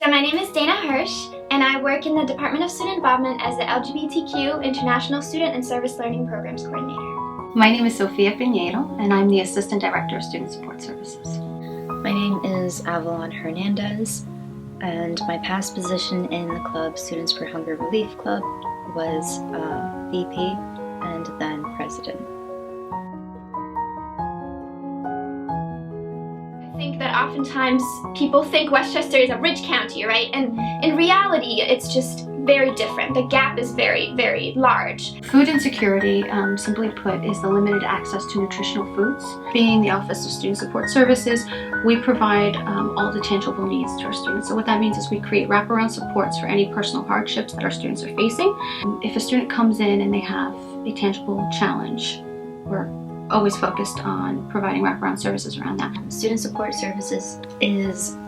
So my name is Dana Hirsch, and I work in the Department of Student Involvement as the LGBTQ International Student and Service Learning Programs Coordinator. My name is Sofia Piñero, and I'm the Assistant Director of Student Support Services. My name is Avalon Hernandez, and my past position in the club, Students for Hunger Relief Club, was VP and then President. I think that oftentimes people think Westchester is a rich county, right? And in reality, it's just very different. The gap is very, very large. Food insecurity, simply put, is the limited access to nutritional foods. Being the Office of Student Support Services, we provide all the tangible needs to our students. So what that means is we create wraparound supports for any personal hardships that our students are facing. If a student comes in and they have a tangible challenge, we're always focused on providing wraparound services around that. Student Support Services is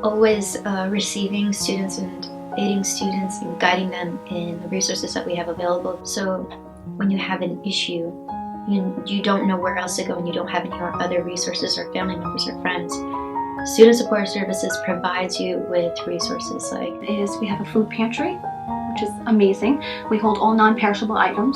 always receiving students and aiding students and guiding them in the resources that we have available. So when you have an issue, you don't know where else to go and you don't have any other resources or family members or friends, Student Support Services provides you with resources like we have a food pantry, which is amazing. We hold all non-perishable items.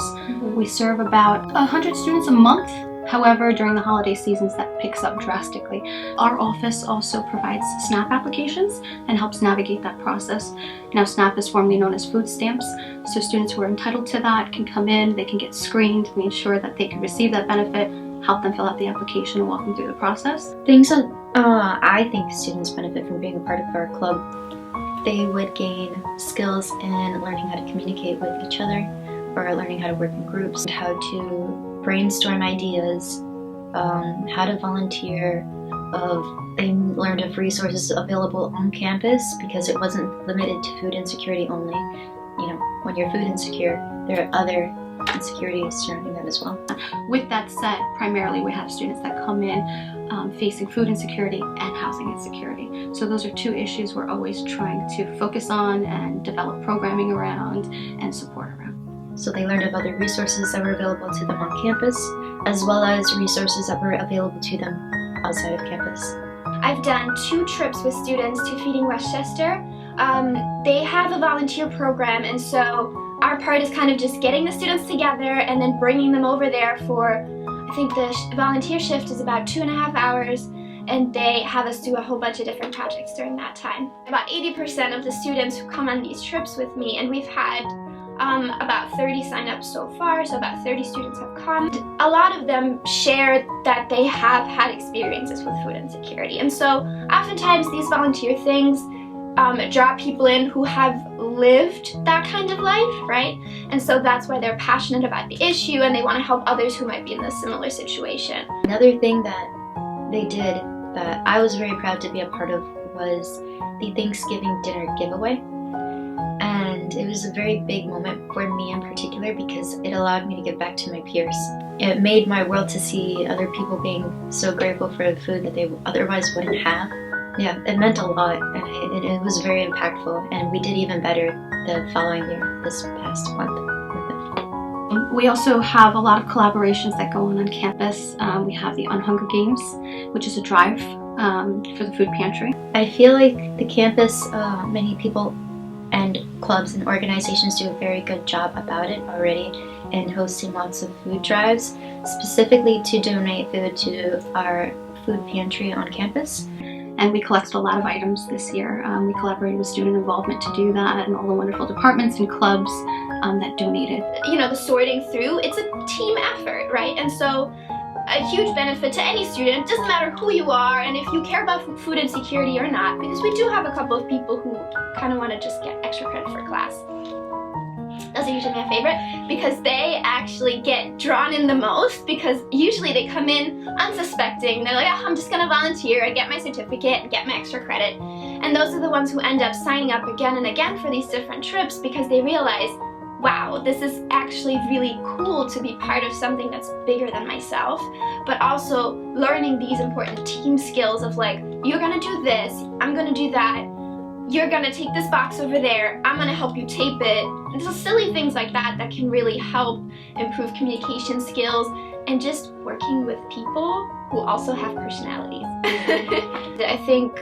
We serve about 100 students a month. However, during the holiday seasons, that picks up drastically. Our office also provides SNAP applications and helps navigate that process. Now, SNAP is formerly known as food stamps, so students who are entitled to that can come in, they can get screened, we ensure that they can receive that benefit, help them fill out the application and walk them through the process. things that I think students benefit from being a part of our club. They would gain skills in learning how to communicate with each other, or learning how to work in groups, how to brainstorm ideas, how to volunteer. They learned of resources available on campus because it wasn't limited to food insecurity only. You know, when you're food insecure, there are other insecurities surrounding that as well. With that said, primarily we have students that come in facing food insecurity and housing insecurity. So those are two issues we're always trying to focus on and develop programming around and support around. So they learned of other resources that were available to them on campus, as well as resources that were available to them outside of campus. I've done 2 trips with students to Feeding Westchester. They have a volunteer program, and so our part is kind of just getting the students together and then bringing them over there for, I think the volunteer shift is about 2.5 hours, and they have us do a whole bunch of different projects during that time. About 80% of the students who come on these trips with me, and we've had about 30 sign-ups so far, so about 30 students have come. A lot of them share that they have had experiences with food insecurity, and so oftentimes these volunteer things draw people in who have lived that kind of life, right? And so that's why they're passionate about the issue and they want to help others who might be in a similar situation. Another thing that they did that I was very proud to be a part of was the Thanksgiving dinner giveaway. And it was a very big moment for me in particular because it allowed me to give back to my peers. It made my world to see other people being so grateful for the food that they otherwise wouldn't have. Yeah, it meant a lot, and it was very impactful, and we did even better the following year, this past month. We also have a lot of collaborations that go on campus. We have the On Hunger Games, which is a drive for the food pantry. I feel like the campus, many people and clubs and organizations do a very good job about it already in hosting lots of food drives, specifically to donate food to our food pantry on campus. And we collected a lot of items this year. We collaborated with student involvement to do that, and all the wonderful departments and clubs that donated. You know, the sorting through, it's a team effort, right? And so a huge benefit to any student, it doesn't matter who you are and if you care about food insecurity or not, because we do have a couple of people who kind of want to just get extra credit for class. Those are usually my favorite because they actually get drawn in the most, because usually they come in unsuspecting. They're like, oh, I'm just gonna volunteer and get my certificate and get my extra credit. And those are the ones who end up signing up again and again for these different trips because they realize, wow, this is actually really cool to be part of something that's bigger than myself, but also learning these important team skills of like, you're gonna do this, I'm gonna do that, you're gonna take this box over there, I'm gonna help you tape it. And so silly things like that that can really help improve communication skills and just working with people who also have personalities. I think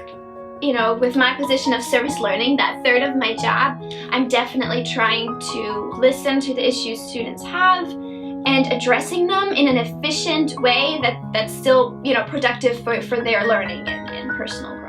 you know, with my position of service learning, that third of my job, I'm definitely trying to listen to the issues students have and addressing them in an efficient way that's still, you know, productive for their learning and personal growth.